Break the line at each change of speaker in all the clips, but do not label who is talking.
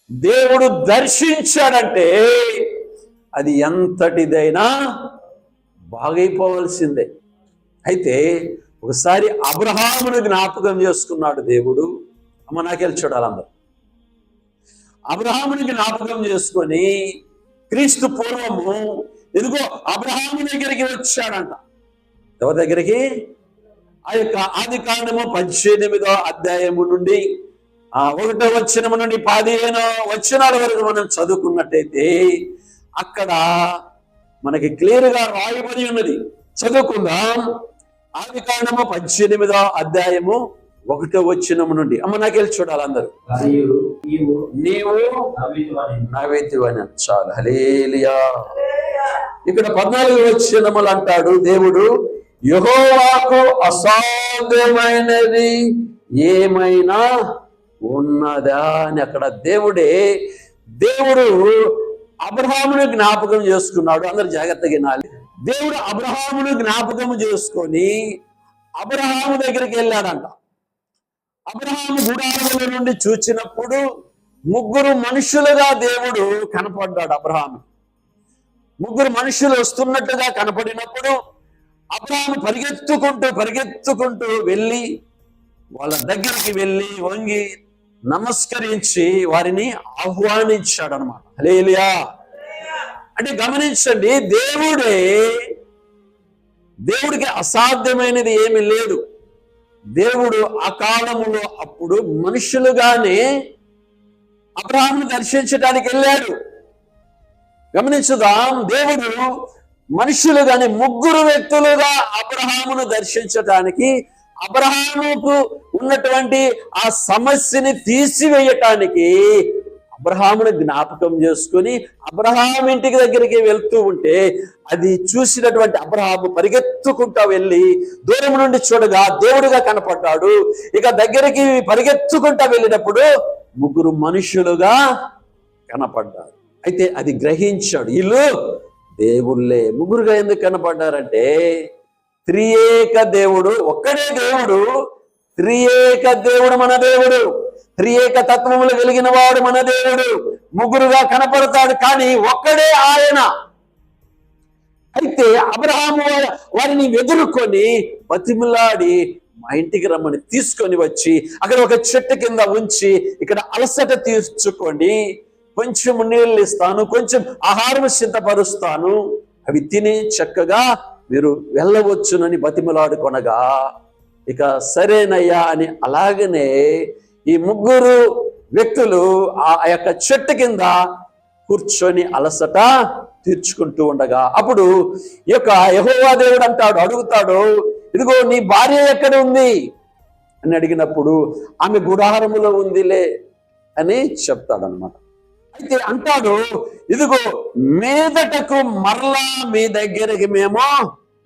దేవుడు దర్శించాడంటే అది ఎంతటిదైనా బాగైపోవలసిందే. అయితే ఒకసారి అబ్రహామును జ్ఞాపకం చేసుకున్నాడు దేవుడు. అమ్మ నాకెళ్ళి చూడాలి అందరూ. అబ్రహాముని జ్ఞాపకం చేసుకొని క్రీస్తు పూర్వము ఇదిగో అబ్రహాము దగ్గరికి వచ్చాడంట. ఎవరి దగ్గరికి? ఆ యొక్క ఆదికాండము 18వ అధ్యాయము నుండి 1వ వచనము నుండి 15వ వచనాల వరకు మనం చదువుకున్నట్టయితే అక్కడ మనకి క్లియర్గా రాయబడి ఉన్నది. చదువుకుందాం. ఆదికాండము 18వ అధ్యాయము 1వ వచనము నుండి. అమ్మ నాకెళ్ళి చూడాలి అందరూ. నీవు నవేతివని చాలు. హల్లెలూయా. ఇక్కడ 14వ వచనములు అంటాడు దేవుడు, యెహోవాకు అసాధ్యమైనది ఏమైనా ఉన్నదా అని. అక్కడ దేవుడు అబ్రహామును జ్ఞాపకం చేసుకున్నాడు. అందరు జాగ్రత్తగా వినాలి. దేవుడు అబ్రహామును జ్ఞాపకం చేసుకొని అబ్రహాము దగ్గరికి వెళ్ళాడంట. అబ్రహాము గుడారముల నుండి చూచినప్పుడు 3 మనుషులుగా దేవుడు కనపడ్డాడు. అబ్రహాము 3 మనుషులు వస్తున్నట్టుగా కనపడినప్పుడు అబ్రహాము పరిగెత్తుకుంటూ వెళ్ళి వాళ్ళ దగ్గరికి వెళ్ళి వంగి నమస్కరించి వారిని ఆహ్వానించాడు అనమాట. హల్లెలూయా. అంటే గమనించండి, దేవుడికి అసాధ్యమైనది ఏమీ లేదు. దేవుడు ఆ కాలములో అప్పుడు మనుషులుగానే అబ్రహామును దర్శించడానికి వెళ్ళాడు. గమనించుదాం, దేవుడు మనుషులుగానే 3 వ్యక్తులుగా అబ్రహామును దర్శించటానికి, అబ్రహాముకు ఉన్నటువంటి ఆ సమస్యని తీసివేయటానికి అబ్రహామును జ్ఞాపకం చేసుకుని అబ్రహాం ఇంటికి దగ్గరికి వెళ్తూ ఉంటే అది చూసినటువంటి అబ్రహాము పరిగెత్తుకుంటా వెళ్ళి దూరం నుండి చూడగా దేవుడుగా కనపడ్డాడు. ఇక దగ్గరికి పరిగెత్తుకుంటా వెళ్ళినప్పుడు 3 మనుషులుగా కనపడ్డారు. అయితే అది గ్రహించాడు, వీళ్ళు దేవుళ్ళే. 3గా ఎందుకు కనపడ్డారంటే త్రియేక దేవుడు, ఒక్కడే దేవుడు, త్రియేక దేవుడు మన దేవుడు, త్రియేక తత్వములు వెలిగిన వాడు మన దేవుడు. 3గా కనపడతాడు కానీ ఒక్కడే ఆయన. అయితే అబ్రహాము వారిని ఎదుర్కొని బతిమిలాడి మా ఇంటికి రమ్మని తీసుకొని వచ్చి అక్కడ ఒక చెట్టు కింద ఉంచి, ఇక్కడ అలసట తీర్చుకోండి, కొంచెం నీళ్ళు ఇస్తాను, కొంచెం ఆహారం సిద్ధపరుస్తాను, అవి తిని చక్కగా మీరు వెళ్ళవచ్చునని బతిమలాడుకొనగా ఇక సరేనయ్యా అని అలాగనే ఈ 3 వ్యక్తులు ఆ యొక్క చెట్టు కింద కూర్చొని అలసట తీర్చుకుంటూ ఉండగా అప్పుడు ఈ యొక్క యెహోవా దేవుడు అడుగుతాడు, ఇదిగో నీ భార్య ఎక్కడ ఉంది అని అడిగినప్పుడు ఆమె గుడారములో ఉందిలే అని చెప్తాడనమాట. అయితే అంటాడు, ఇదిగో మీదటకు మరలా మీ దగ్గరికి మేము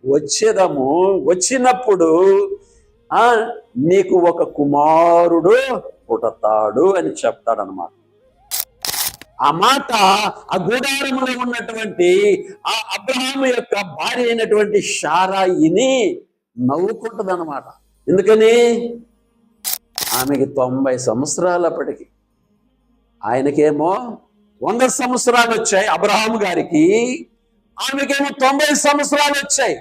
వచ్చేదము, వచ్చినప్పుడు నీకు ఒక కుమారుడు పుడతాడు అని చెప్తాడనమాట. ఆ మాట ఆ గుడారములో ఉన్నటువంటి ఆ అబ్రహాము యొక్క భార్య అయినటువంటి శారాయిని నవ్వుకుంటుంది అనమాట. ఎందుకని? ఆమెకి 90 సంవత్సరాలు అప్పటికి, ఆయనకేమో 100 సంవత్సరాలు వచ్చాయి అబ్రహాము గారికి, ఆమెకేమో 90 సంవత్సరాలు వచ్చాయి.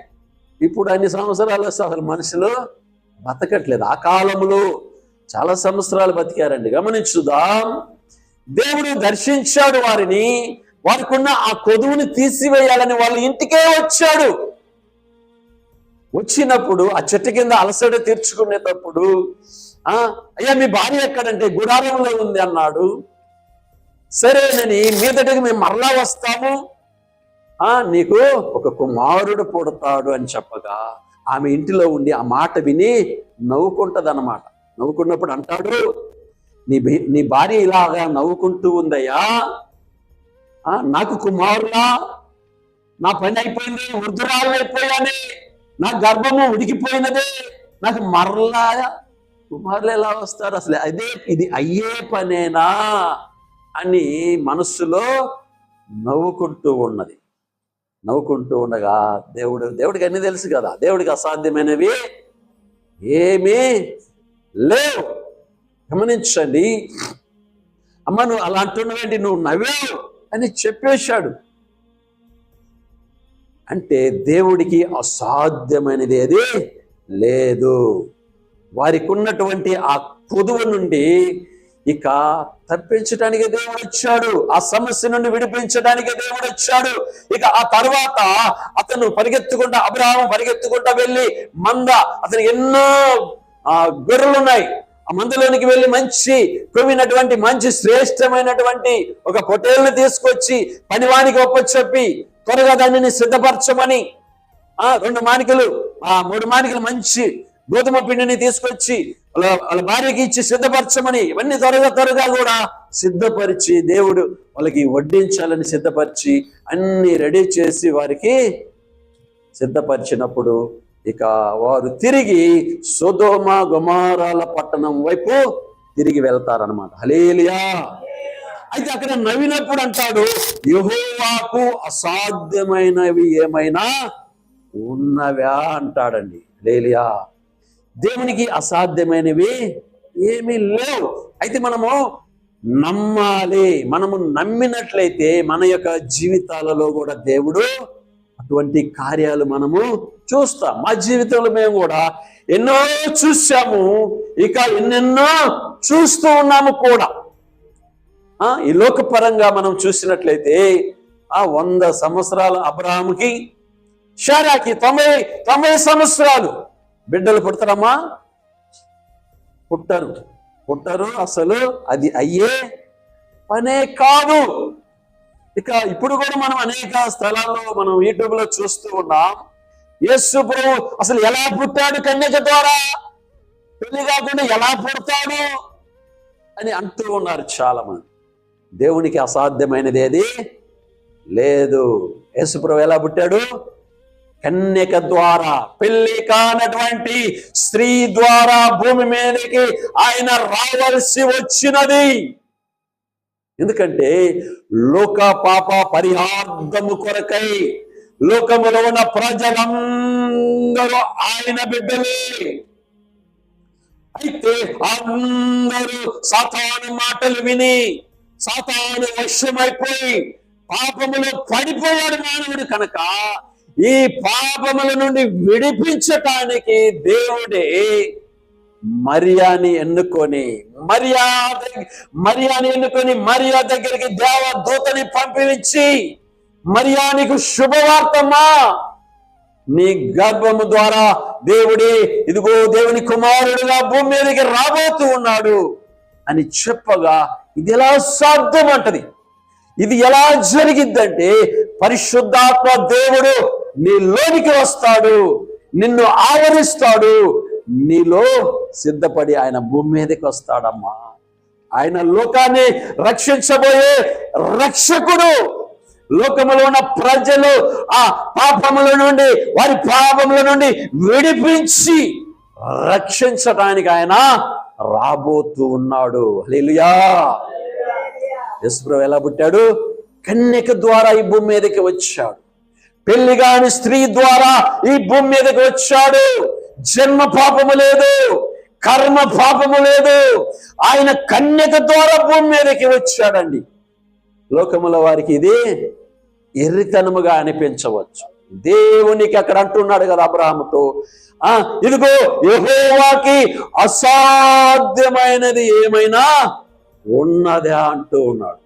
ఇప్పుడు అన్ని సంవత్సరాలు వస్తే అసలు మనుషులు బతకట్లేదు. ఆ కాలంలో చాలా సంవత్సరాలు బతికారండి. గమనించుదాం, దేవుడు దర్శించాడు వారిని, వారికి ఉన్న ఆ కొదువుని తీసివేయాలని వాళ్ళ ఇంటికే వచ్చాడు. వచ్చినప్పుడు ఆ చెట్టు కింద అలసట తీర్చుకునేటప్పుడు అయ్యా మీ భార్య ఎక్కడంటే గుడారంలో ఉంది అన్నాడు. సరేనని మీదటికి మేము మరలా వస్తాము, నీకు ఒక కుమారుడు పుడతాడు అని చెప్పగా ఆమె ఇంటిలో ఉండి ఆ మాట విని నవ్వుకుంటది అన్నమాట. నవ్వుకున్నప్పుడు అంటాడు, నీ భార్య ఇలాగా నవ్వుకుంటూ ఉందయ్యా, నాకు కుమారులా, నా పని అయిపోయింది, వృద్ధురాలు అయిపోయానే, నా గర్భము ఉడికిపోయినదే, నాకు మరలా కుమారులు ఎలా వస్తారు, అసలు ఇది అయ్యే పనేనా అని మనస్సులో నవ్వుకుంటూ ఉన్నది. నవ్వుకుంటూ ఉండగా దేవుడికి అన్ని తెలుసు కదా, దేవుడికి అసాధ్యమైనవి ఏమీ లేవు. గమనించండి, అమ్మ నువ్వు అలా అంటున్నావేంటి, నువ్వు నవ్వావు అని చెప్పేశాడు. అంటే దేవుడికి అసాధ్యమైనది ఏది లేదు. వారికి ఉన్నటువంటి ఆ కొదువు నుండి ఇక తప్పించడానికి దేవుడు వచ్చాడు, ఆ సమస్య నుండి విడిపించడానికి దేవుడు వచ్చాడు. ఇక ఆ తర్వాత అతను అబ్రహాము పరిగెత్తుకుంటా వెళ్ళి అతనికి ఎన్నో గొర్రెలు ఉన్నాయి. ఆ మందలోనికి వెళ్ళి మంచి శ్రేష్టమైనటువంటి ఒక పొట్టేలుని తీసుకొచ్చి పనివానికి ఒప్పచెప్పి త్వరగా దానిని సిద్ధపరచమని 2 మానికలు 3 మానికలు మంచి గోధుమ పిండిని తీసుకొచ్చి వాళ్ళ భార్యకి ఇచ్చి సిద్ధపరచమని, ఇవన్నీ త్వరగా కూడా సిద్ధపరిచి దేవుడు వాళ్ళకి వడ్డించాలని సిద్ధపరిచి అన్ని రెడీ చేసి వారికి సిద్ధపరిచినప్పుడు ఇక వారు తిరిగి సొదొమ గొమొర్రాల పట్టణం వైపు తిరిగి వెళ్తారనమాట. హల్లెలూయా. అయితే అక్కడ నవ్వినప్పుడు అంటాడు, యెహోవాకు అసాధ్యమైనవి ఏమైనా ఉన్నవా అంటాడండి. హల్లెలూయా. దేవునికి అసాధ్యమైనవి ఏమీ లేవు. అయితే మనము నమ్మాలి. మనము నమ్మినట్లయితే మన యొక్క జీవితాలలో కూడా దేవుడు అటువంటి కార్యాలు మనము చూస్తాం. మా జీవితంలో మేము కూడా ఎన్నో చూసాము, ఇక ఎన్నెన్నో చూస్తూ ఉన్నాము కూడా. ఈ లోకపరంగా మనం చూసినట్లయితే 100 సంవత్సరాల అబ్రహాముకి, శారాకి 90 సంవత్సరాలు. బిడ్డలు పుడతారమ్మా? పుట్టరు. అసలు అది అయ్యే పనే కాదు. ఇక ఇప్పుడు కూడా మనం అనేక స్థలాల్లో మనం యూట్యూబ్లో చూస్తూ ఉన్నాం. యేసు ప్రభువు అసలు ఎలా పుట్టాడు, కన్యక ద్వారా పెళ్లి కాకుండా ఎలా పుడతాడు అని అంటూ ఉన్నారు చాలా మంది. దేవునికి అసాధ్యమైనది ఏది లేదు. యేసు ప్రభువు ఎలా పుట్టాడు? కన్యక ద్వారా, పెళ్లి కానటువంటి స్త్రీ ద్వారా భూమి మీదకి ఆయన రావాల్సి వచ్చినది. ఎందుకంటే లోక పాప పరిహార్థము కొరకై లోకములో ఉన్న ప్రజలందరూ ఆయన బిడ్డలే. అయితే అందరూ సాతాను మాటలు విని సాతాను వశమైపోయి పాపములో పడిపోయాడు మానవుడు. కనుక ఈ పాపముల నుండి విడిపించటానికి దేవుడే మరియాని ఎన్నుకొని మరియా దగ్గరికి దేవదూతని పంపించి, మరియా నీకు శుభవార్తమ్మా, నీ గర్భము ద్వారా దేవుడే ఇదిగో దేవుని కుమారుడుగా భూమి మీదకి రాబోతూ ఉన్నాడు అని చెప్పగా, ఇది ఎలా సాధ్యం అంటది. ఇది ఎలా జరిగిద్దంటే పరిశుద్ధాత్మ దేవుడు నీలోనికి వస్తాడు, నిన్ను ఆవరిస్తాడు, నీలో సిద్ధపడి ఆయన భూమి మీదకి వస్తాడమ్మా. ఆయన లోకాన్ని రక్షించబోయే రక్షకుడు. లోకములో ఉన్న ప్రజలు ఆ పాపముల నుండి, వారి పాపముల నుండి విడిపించి రక్షించడానికి ఆయన రాబోతూ ఉన్నాడు. హల్లెలూయా. యేసు ప్రభువు ఎలా పుట్టాడు? కన్యక ద్వారా ఈ భూమి మీదకి వచ్చాడు. పెళ్లి కాని స్త్రీ ద్వారా ఈ భూమి మీదకి వచ్చాడు. జన్మ పాపము లేదు, కర్మ పాపము లేదు. ఆయన కన్యక ద్వారా భూమి మీదకి వచ్చాడండి. లోకముల వారికి ఇది ఎర్రితనముగా అనిపించవచ్చు. దేవునికి అక్కడ అంటున్నాడు కదా అబ్రహాముతో, ఇదిగో యెహోవాకి అసాధ్యమైనది ఏమైనా ఉన్నదా అంటూ ఉన్నాడు.